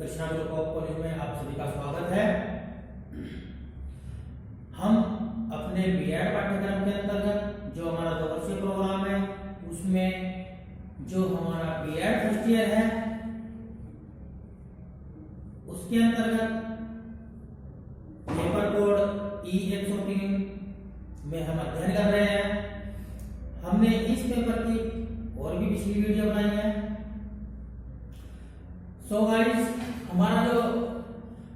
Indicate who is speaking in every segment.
Speaker 1: Krishna group of college में आप सभी का स्वागत है। हम अपने बीएड पाठ्यक्रम के अंतर्गत जो हमारा 2 वर्षीय प्रोग्राम है उसमें जो हमारा बीएड फर्स्ट ईयर है उसके अंतर्गत पेपर कोड E103 में हम अध्ययन कर रहे हैं। हमने इस पेपर की और भी पिछली वीडियो बनाई है। सो गाइस, हमारा जो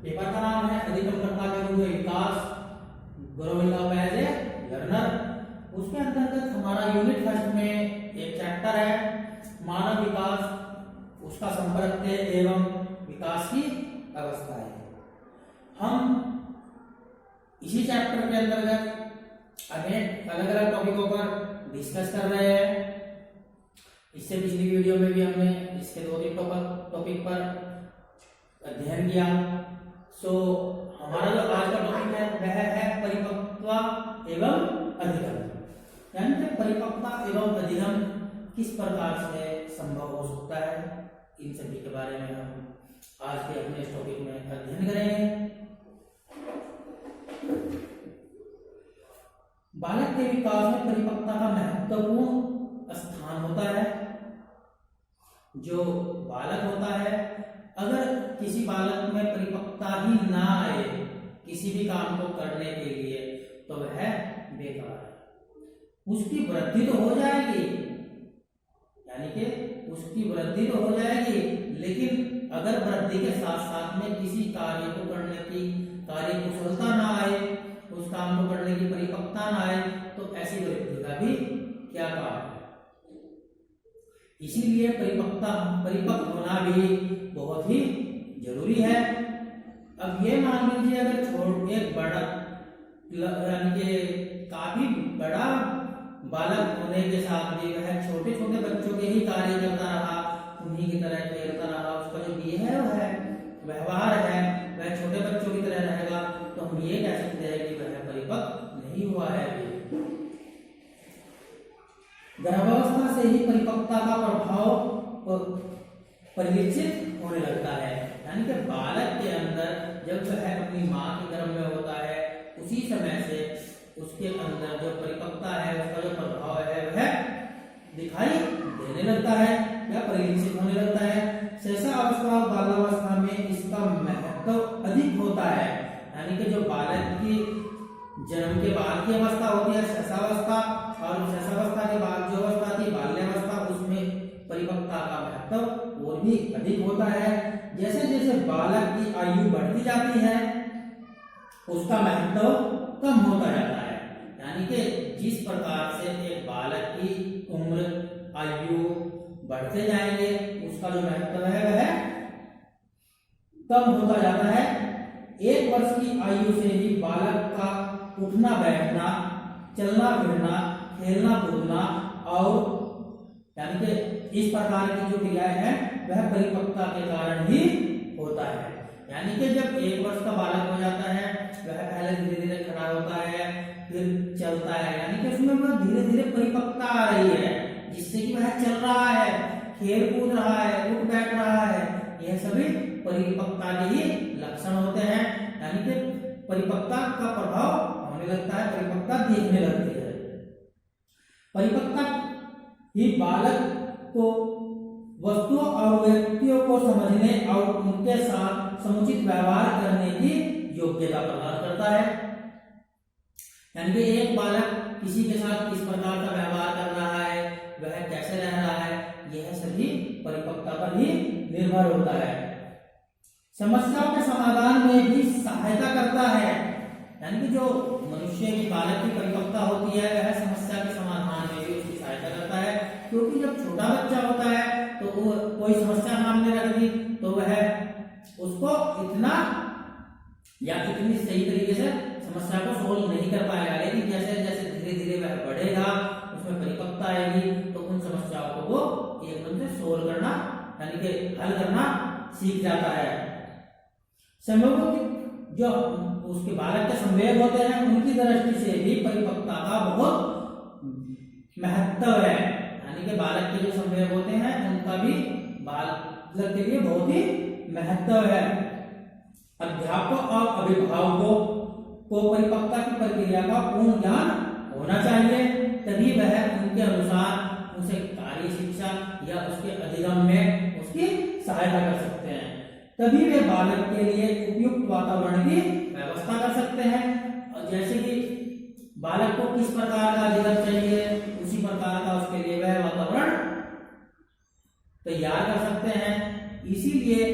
Speaker 1: पेपर का नाम है अधिगम कर्ता के रूप में विकास, growing up as a learner. उसके अंतर्गत हमारा यूनिट फर्स्ट में एक चैप्टर है मानव विकास, उसका संपर्क एवं विकास की अवस्थाएं। हम इसी चैप्टर के अंतर्गत अनेक अलग अलग टॉपिकों पर डिस्कस कर रहे हैं। इससे पिछली वीडियो में भी हमने इसके 2-3 टॉपिक पर अध्ययन किया। सो हमारा जो आज का टॉपिक है वह है परिपक्वता एवं अधिगम, यानी कि परिपक्वता एवं अधिगम किस प्रकार से संभव हो सकता है, इन सभी के बारे में हम आज के अपने इस टॉपिक में अध्ययन करेंगे। बालक के विकास में परिपक्वता का महत्वपूर्ण स्थान होता है। जो बालक होता है, अगर किसी बालक में परिपक्वता ही ना आए किसी भी काम को करने के लिए तो वह बेकार है। उसकी वृद्धि तो हो जाएगी, यानी कि उसकी वृद्धि तो हो जाएगी, लेकिन अगर वृद्धि के साथ साथ में किसी कार्य को करने की कार्य कुशलता ना आए, उस काम को करने की परिपक्वता ना आए, तो ऐसी वृद्धि का भी क्या काम है। इसीलिए परिपक्व होना भी बहुत ही जरूरी है। अब ये मान लीजिए अगर एक बड़ा यानी कि काफी बड़ा बालक होने के साथ भी वह छोटे छोटे बच्चों के ही कार्य करता रहा, उन्हीं की तरह खेलता रहा, उसका जो बिहेव है, व्यवहार है, वह छोटे बच्चों की तरह रहेगा, तो हम ये कह सकते हैं कि वह परिपक्व नहीं हुआ है। गर्भावस्था से ही परिपक्वता का प्रभाव परिलक्षित होने लगता है, यानी कि बालक के अंदर जब वह अपनी माँ के गर्भ में होता है उसी समय से उसके अंदर जो परिपक्वता है, उसका जो प्रभाव है वह दिखाई देने लगता है या परिलक्षित होने लगता है। शैशवावस्था और बाल्यावस्था में इसका महत्व अधिक होता है, यानी कि जो बालक की जन्म के बाद की अवस्था होती है शैशवावस्था, और शैशवावस्था के बाद जो अवस्था थी बाल्यावस्था, उसमें परिपक्वता का महत्व और भी अधिक होता है। जैसे जैसे बालक की आयु बढ़ती जाती है उसका महत्व कम होता जाता है, यानी कि जिस प्रकार से एक बालक की उम्र आयु बढ़ते जाएंगे उसका जो महत्व है वह कम होता जाता है। 1 वर्ष की आयु से ही बालक का उठना बैठना, चलना फिरना, खेलना कूदना और यानी कि इस प्रकार की जो क्रियाएं हैं वह परिपक्वता के कारण ही होता है। यानी कि जब 1 वर्ष का बालक हो जाता है वह पहले धीरे धीरे खड़ा होता है, फिर चलता है, यानी कि उसमें वह धीरे धीरे परिपक्वता आ रही है, जिससे कि वह चल रहा है, खेल कूद रहा है, उठ बैठ रहा है। यह सभी परिपक्वता के ही लक्षण होते हैं, यानी कि परिपक्वता का प्रभाव होने लगता है, परिपक्वता दिखने लगती है। परिपक्वता ही बालक को वस्तुओं और व्यक्तियों को समझने और उनके साथ समुचित व्यवहार करने की योग्यता प्रदान करता है। यानी कि एक बालक किसी के साथ किस प्रकार का व्यवहार कर रहा है, वह कैसे रह रहा है, यह सभी परिपक्वता पर ही निर्भर होता है। समस्याओं के समाधान में भी सहायता करता है, यानी कि जो मनुष्य की बालक की परिपक्वता होती है वह समस्या के समाधान में भी उसकी सहायता करता है, क्योंकि जब छोटा बच्चा होता है तो वो कोई समस्या सामने रख दी तो वह उसको इतना या इतनी सही तरीके से समस्या को सोल्व नहीं कर पाएगा, लेकिन जैसे जैसे धीरे धीरे वह बढ़ेगा उसमें परिपक्वता आएगी तो उन समस्याओं को वो एकदम से सोल्व करना यानी कि हल करना सीख जाता है। संवेगों की जो उसके बालक के संवेग होते हैं उनकी दृष्टि से भी परिपक्वता का बहुत महत्व है, यानी कि बालक के जो संवेग होते हैं उनका भी बालक के लिए बहुत ही महत्व है। अध्यापक और अभिभावकों को परिपक्वता की प्रक्रिया का पूर्ण ज्ञान होना चाहिए, तभी वह उनके अनुसार उसे कार्य शिक्षा या उसके अधिगम में उसकी सहायता कर सकते हैं। तभी वे बालक के लिए उपयुक्त वातावरण की व्यवस्था कर सकते हैं। और जैसे कि बालक को किस प्रकार का अधिगम चाहिए, उसी प्रकार का उसके लिए वह वातावरण तैयार कर सकते हैं। इसीलिए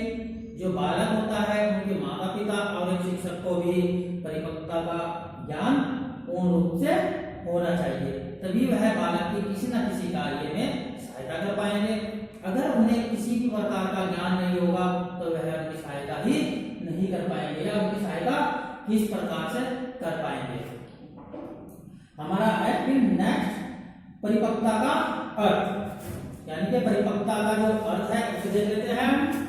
Speaker 1: जो बालक होता है उनके माता पिता और एक शिक्षक को भी परिपक्वता का ज्ञान पूर्ण रूप से होना चाहिए, तभी वह बालक के किसी न किसी कार्य में सहायता कर पाएंगे। अगर उन्हें किसी भी प्रकार का ज्ञान नहीं होगा तो वह उनकी सहायता ही नहीं कर पाएंगे, या उनकी सहायता किस प्रकार से कर पाएंगे। हमारा है फिर नेक्स्ट परिपक्वता का अर्थ, यानी कि परिपक्वता का जो अर्थ है उसे देख लेते हैं।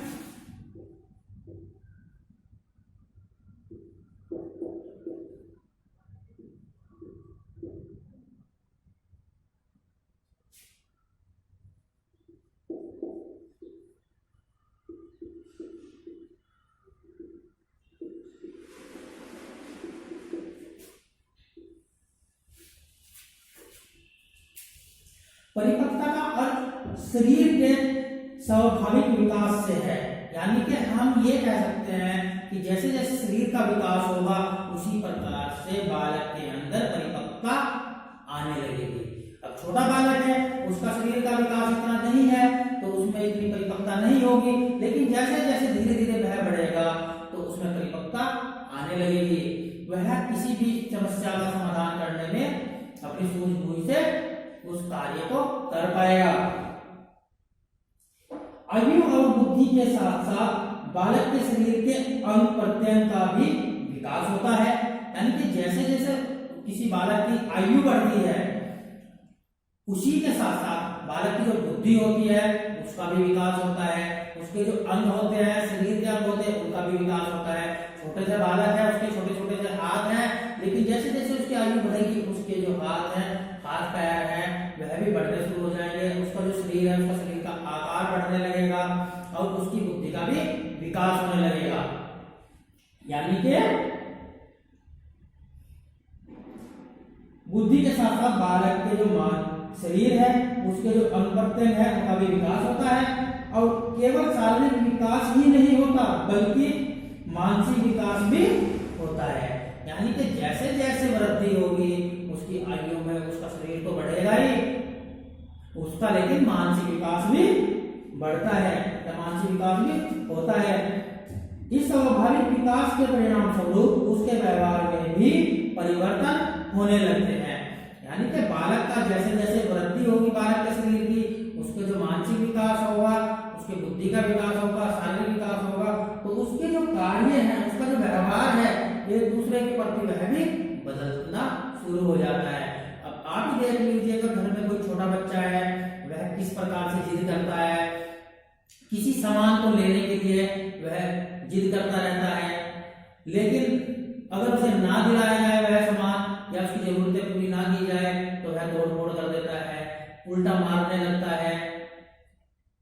Speaker 1: परिपक्वता का अर्थ शरीर के स्वाभाविक विकास से है, यानी कि हम ये कह सकते हैं कि जैसे जैसे शरीर का विकास होगा उसी प्रकार से बालक के अंदर परिपक्वता आने लगेगी। अब छोटा बालक है, उसका शरीर का विकास इतना नहीं है तो उसमें इतनी परिपक्वता नहीं होगी, लेकिन जैसे जैसे धीरे धीरे वह बढ़ेगा तो उसमें परिपक्वता आने लगेगी। वह किसी भी समस्या का समाधान करने में अपनी सूझबूझ से उस कार्य को कर पाएगा। आयु और बुद्धि के साथ साथ बालक के शरीर के अंग प्रत्यंग का भी विकास होता है, यानी कि जैसे जैसे किसी बालक की आयु बढ़ती है उसी के साथ साथ बालक की जो बुद्धि होती है उसका भी विकास होता है, उसके जो अंग होते हैं, शरीर के अंग होते हैं, उनका भी विकास होता है। छोटे से बालक है, उसके छोटे छोटे से हाथ हैं, लेकिन जैसे जैसे उसकी आयु बढ़ेगी उसके जो हाथ हैं, हाथ पैर हैं, वह भी बढ़ने शुरू हो जाएंगे। उसका जो शरीर है, उसका शरीर का आकार बढ़ने लगेगा और उसकी बुद्धि का भी विकास होने लगेगा। यानी कि बुद्धि के साथ साथ बालक के जो शरीर है, उसके जो अंग प्रत्यंग है, उनका भी विकास होता है। और केवल शारीरिक विकास ही नहीं होता बल्कि मानसिक विकास भी होता है, यानी कि जैसे जैसे वृद्धि होगी उसकी आयु में उसका शरीर तो बढ़ेगा ही, उसका लेकिन मानसिक विकास भी बढ़ता है या मानसिक विकास भी होता है। इस स्वाभाविक विकास के परिणाम स्वरूप उसके व्यवहार में भी परिवर्तन होने लगते हैं, यानी कि बालक का जैसे जैसे वृद्धि होगी बालक के शरीर की, उसके जो मानसिक विकास होगा, उसके बुद्धि का विकास होगा, शारीरिक विकास होगा, तो उसके जो कार्य है, उसका जो व्यवहार है एक दूसरे के प्रति वह भी बदलना शुरू हो जाता है। अब आप ही देख लीजिए, अगर घर में कोई छोटा बच्चा है वह किस प्रकार से जिद करता है, किसी सामान को लेने के लिए वह जिद करता रहता है, लेकिन अगर उसे ना दिलाया जाए वह सामान या उसकी जरूरतें पूरी ना की जाए तो वह तोड़ फोड़ कर देता है, उल्टा मारने लगता है,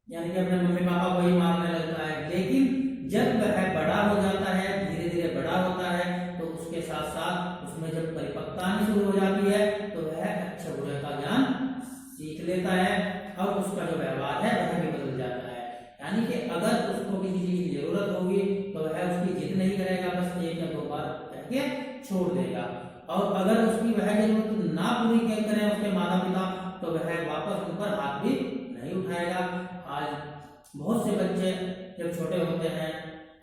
Speaker 1: यानी कि अपने मम्मी पापा को ही मारने लगता है। लेकिन जब वह बड़ा हो जाता है, धीरे धीरे बड़ा होता है, तो उसके साथ साथ उसमें जब परिपक्वता आनी शुरू हो जाती है तो वह अच्छे बुरे का ज्ञान सीख लेता है और उसका जो व्यवहार है वह भी बदल जाता है। यानी कि अगर उसको किसी चीज की जरूरत होगी तो वह उसकी जिद नहीं करेगा, बस एक या दो बार कह के छोड़ देगा, और अगर उसकी वह जरूरत ना पूरी करें उसके माता पिता तो वह वापस उन पर हाथ भी नहीं उठाएगा। आज बहुत से बच्चे जब छोटे होते हैं,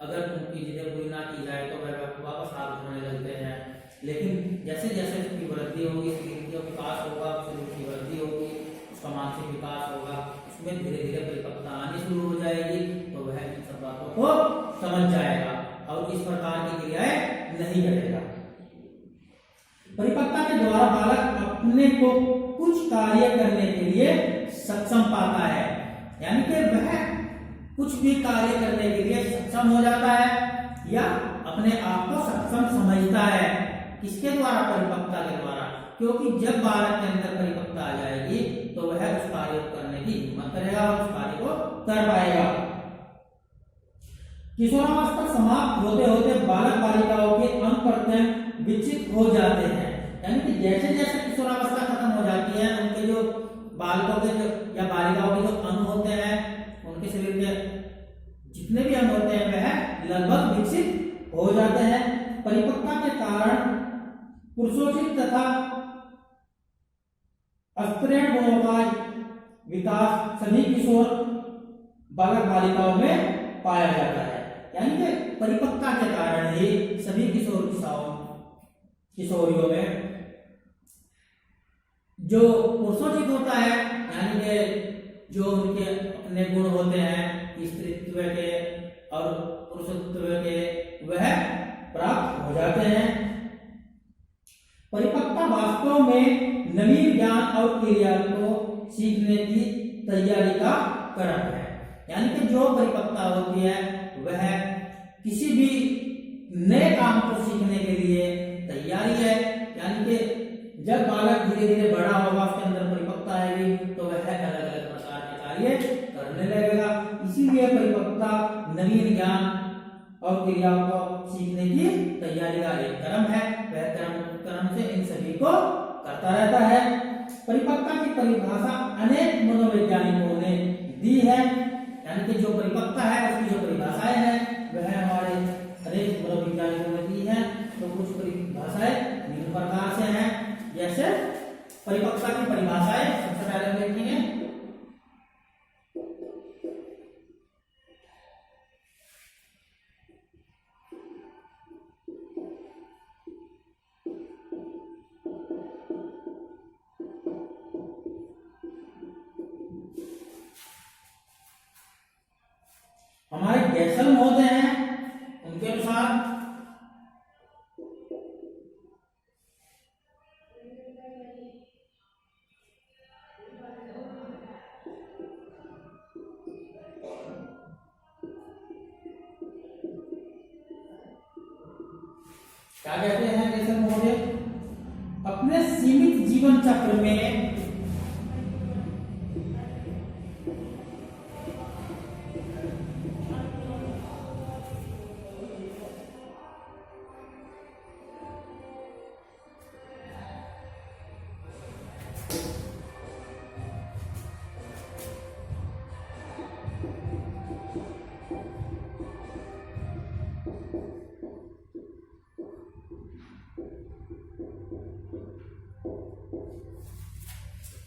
Speaker 1: अगर उनकी जिदें पूरी ना की जाए तो वह वापस हाथ उठाने लगते हैं, लेकिन जैसे जैसे उसकी वृद्धि होगी, शरीर का विकास होगा, शरीर की वृद्धि होगी, उसका मानसिक विकास होगा, उसमें धीरे धीरे परिपक्वता आनी शुरू हो जाएगी, तो वह इन सब बातों को समझ जाएगा और इस प्रकार की क्रियाएं नहीं करेगा। परिपक्वता के द्वारा बालक अपने को कुछ कार्य करने के लिए सक्षम पाता है, यानी कि वह कुछ भी कार्य करने के लिए सक्षम हो जाता है या अपने आप को सक्षम समझता है। किसके द्वारा? परिपक्वता के द्वारा, क्योंकि जब बालक के अंदर परिपक्वता आ जाएगी तो वह उस कार्य को करने की हिम्मत करेगा और उस कार्य को कर पाएगा। किशोरावस्था समाप्त होते होते बालक बालिकाओं के अंग प्रत्यंग विकसित हो जाते हैं। यानी कि जैसे जैसे किशोरावस्था खत्म हो जाती है, उनके जो बालकों के जो या बालिकाओं के जो अंग होते हैं, उनके शरीर के जितने भी अंग होते हैं वह लगभग विकसित हो जाते हैं। परिपक्वता के कारण पुरुषोचित तथा स्त्रीण गुणों का विकास सभी किशोर बालक बालिकाओं में पाया जाता है। यानी कि परिपक्वता के कारण ही सभी किशोरियों में जो पुरुषोचित होता है, यानी कि जो उनके अपने गुण होते हैं स्त्रीत्व के और पुरुषत्व के, वह प्राप्त हो जाते हैं। परिपक्वता वास्तव में नवीन ज्ञान और क्रिया को सीखने की तैयारी का क्रम है। यानी कि जो परिपक्वता होती है वह किसी भी नए काम को सीखने के लिए तैयारी है। यानी कि जब बालक धीरे धीरे बड़ा होगा, उसके अंदर परिपक्वता आएगी, तो वह अलग अलग प्रकार के कार्य करने लगेगा। इसीलिए परिपक्वता नवीन ज्ञान और क्रियाओं को सीखने की तैयारी का एक क्रम है। वह क्रम से इन सभी को करता रहता है। परिपक्वता की परिभाषा अनेक मनोवैज्ञानिकों ने दी है। यानी कि जो परिपक्वता है उसकी जो परिभाषाएं हैं वह हमारे अनेक मनोवैज्ञानिकों ने दी है। तो कुछ परिभाषाएं निम्न प्रकार से हैं। जैसे परिपक्वता की परिभाषाएं सबसे पहले हम देखेंगे। हमारे गैसल महोदय हैं, उनके अनुसार क्या कहते हैं गैसल महोदय? अपने सीमित जीवन चक्र में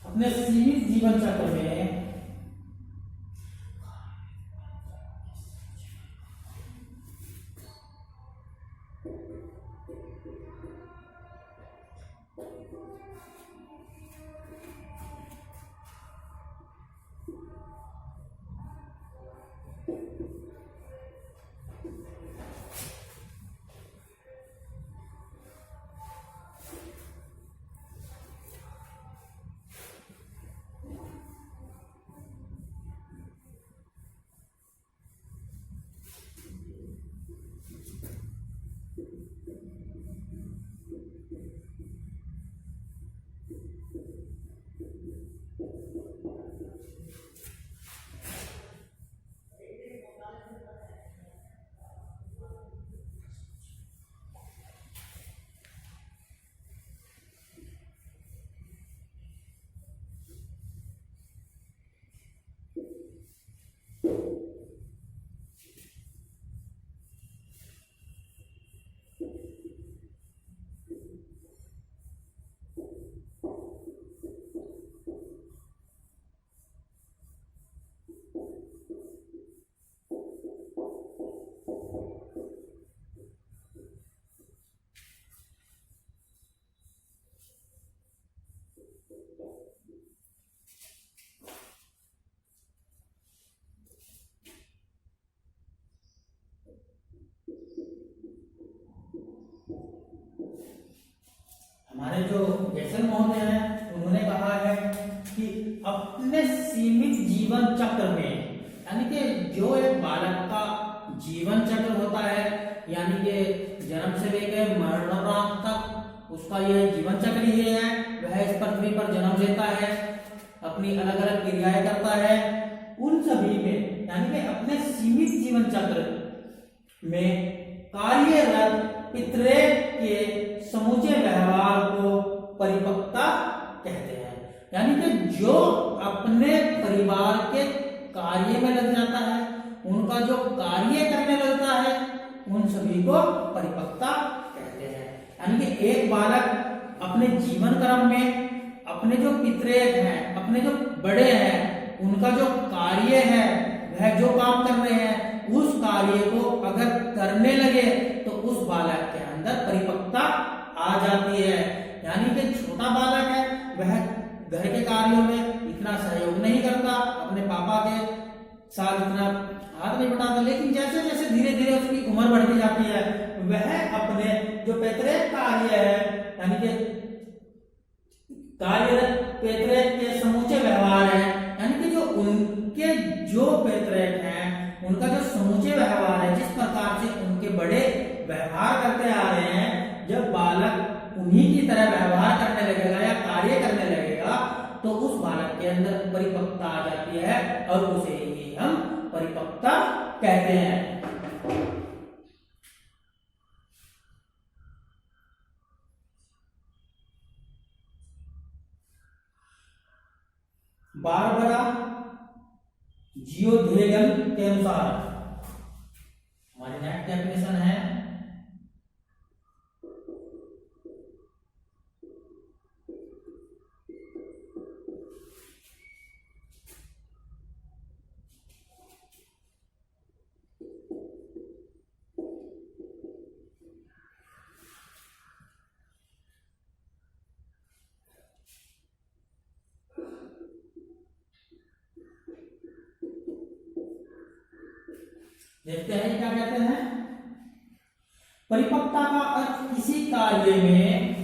Speaker 1: अपने सीमित जीवन चक्र में हमारे जो गैसल महोदय हैं उन्होंने कहा है कि अपने सीमित जीवन चक्र में, यानी कि जो एक बालक का जीवन चक्र होता है, यानी कि जन्म से लेकर मरणोपरांत तक उसका यह जीवन चक्र ही है। वह इस पृथ्वी पर जन्म लेता है, अपनी अलग अलग क्रियाएं करता है, उन सभी में यानी कि अपने सीमित जीवन चक्र में कार्यरत पितृत्व के समूचे व्यवहार को परिपक्वता कहते हैं। यानी कि जो अपने परिवार के कार्य में लग जाता है, उनका जो कार्य करने लगता है, उन सभी को परिपक्वता कहते हैं। यानी कि एक बालक अपने जीवन क्रम में अपने जो पितृत्व हैं, अपने जो बड़े हैं, उनका जो कार्य है, वह जो काम कर रहे हैं, उस कार्य को अगर करने लगे तो उस बालक के अंदर परिपक्वता आ जाती है। यानी कि छोटा बालक है, वह घर के कार्यों में इतना सहयोग नहीं करता, अपने पापा के साथ इतना हाथ नहीं बटाता, लेकिन जैसे जैसे धीरे धीरे उसकी उम्र बढ़ती जाती है, वह अपने जो पैतृक कार्य है, यानी कि कार्यरत पैतृक के समूचे व्यवहार है, यानी कि जो उनके जो पैतृक हैं, उनका जो समूचे व्यवहार है, जिस प्रकार से उनके बड़े व्यवहार करते आ रहे हैं, जब बालक उन्हीं की तरह व्यवहार करने लगेगा या कार्य करने लगेगा, तो उस बालक के अंदर परिपक्वता आ जाती है और उसे ही हम परिपक्वता कहते हैं। बारबरा जियोथेगन के अनुसार हमारी नेक्स्ट डेफिनेशन है देखते हैं क्या कहते हैं। परिपक्वता का अर्थ किसी कार्य में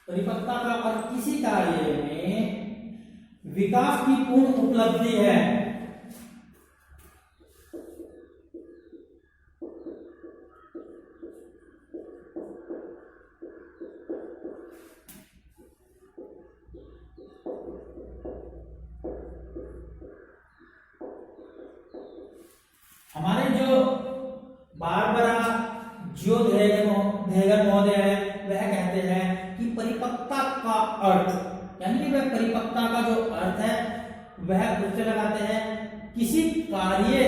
Speaker 1: परिपक्वता का अर्थ किसी कार्य में विकास की पूर्ण उपलब्धि है। हमारे जो बारबरा जियोथेगन महोदय है, वह कहते हैं कि परिपक्वता का अर्थ, यानी कि वह परिपक्वता का जो अर्थ है वह उससे लगाते हैं किसी कार्य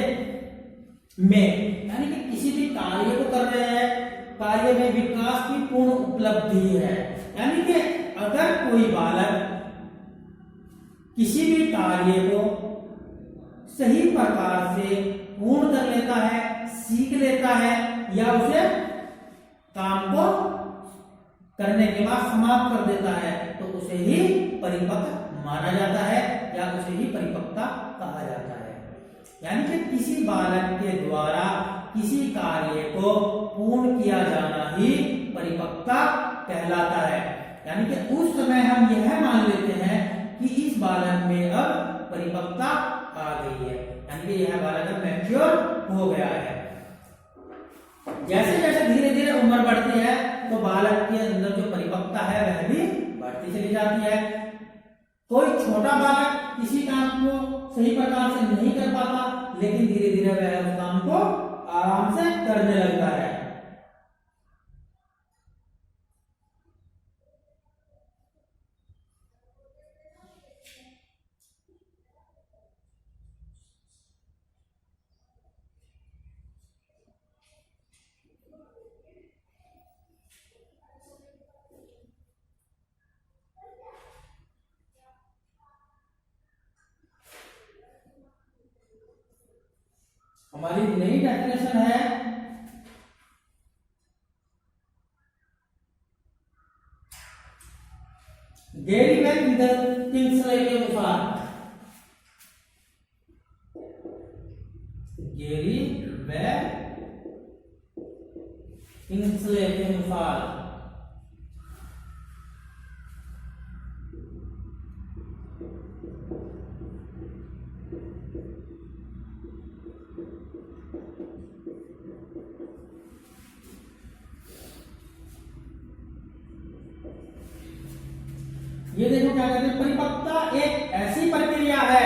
Speaker 1: में, यानी कि किसी भी कार्य को कर रहे हैं, कार्य में विकास की पूर्ण उपलब्धि है। यानी कि अगर कोई बालक किसी भी कार्य को सही प्रकार से पूर्ण कर लेता है, सीख लेता है, या उसे काम को करने के बाद समाप्त कर देता है, तो उसे ही परिपक्व माना जाता है या उसे ही परिपक्वता कहा जाता है। यानी कि किसी बालक के द्वारा किसी कार्य को पूर्ण किया जाना ही परिपक्वता कहलाता है। यानी कि उस समय हम यह मान लेते हैं कि इस बालक में अब परिपक्वता आ गई है, यानी कि यह बालक मैच्योर हो गया है। जैसे जैसे धीरे धीरे उम्र बढ़ती है, तो बालक के अंदर जो परिपक्वता है वह भी बढ़ती चली जाती है। कोई छोटा बालक किसी काम को सही प्रकार से नहीं कर पाता, लेकिन धीरे धीरे वह उस काम को आराम से करने लगता है। हमारी नई डेफिनेशन है गेरी व किंग्सले के अनुसार, गेरी व किंग्सले के अनुसार ये देखो क्या कहते हैं, परिपक्वता एक ऐसी प्रक्रिया है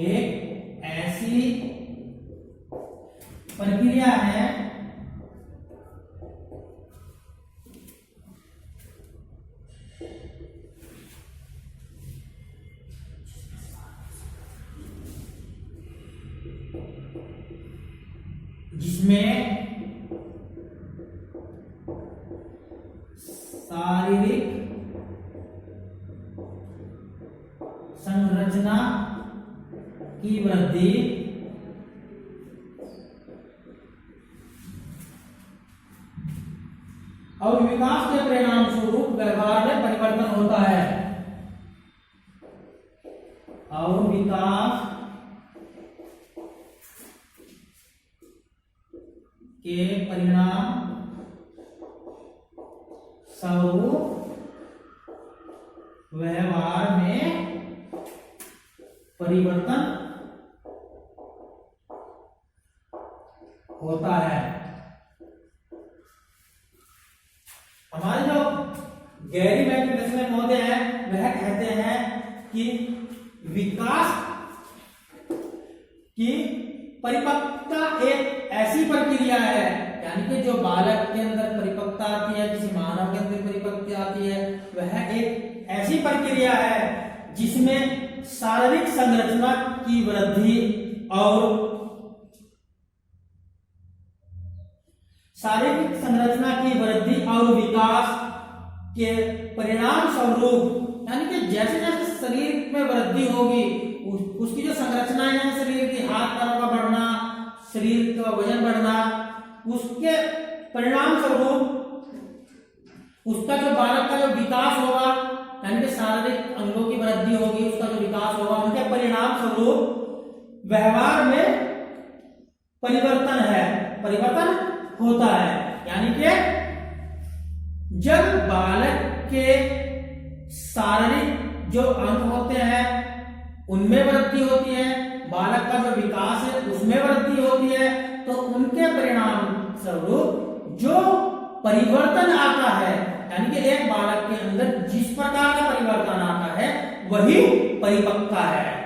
Speaker 1: एक ऐसी प्रक्रिया है जिसमें शारीरिक संरचना की वृद्धि और विकास के परिणाम स्वरूप व्यवहार में परिवर्तन होता है और विकास के परिणाम स्वरूप व्यवहार में परिवर्तन होता है। हमारे जो गैरी मैक्सवेल महोदय हैं वह कहते हैं कि विकास की परिपक्वता एक ऐसी प्रक्रिया है, यानी कि जो बालक के अंदर परिपक्वता आती है, किसी मानव के अंदर परिपक्वता आती है, वह एक ऐसी प्रक्रिया है जिसमें शारीरिक संरचना की वृद्धि और शारीरिक संरचना की वृद्धि और विकास के परिणाम स्वरूप, यानी कि जैसे जैसे शरीर में वृद्धि होगी उसकी जो संरचना है शरीर की, हाथ पैरों का बढ़ना, शरीर का वजन बढ़ना, उसके परिणाम स्वरूप उसका जो बालक का जो विकास होगा, यानी कि शारीरिक अंगों की वृद्धि होगी, उसका जो विकास होगा, उनके परिणाम स्वरूप व्यवहार में परिवर्तन होता है। यानी कि जब बालक के शारीरिक जो अंग होते हैं उनमें वृद्धि होती है, बालक का जो विकास है उसमें वृद्धि होती है, तो उनके परिणाम स्वरूप जो परिवर्तन आता है, यानी कि एक बालक के अंदर जिस प्रकार का परिवर्तन आता है वही परिपक्वता है।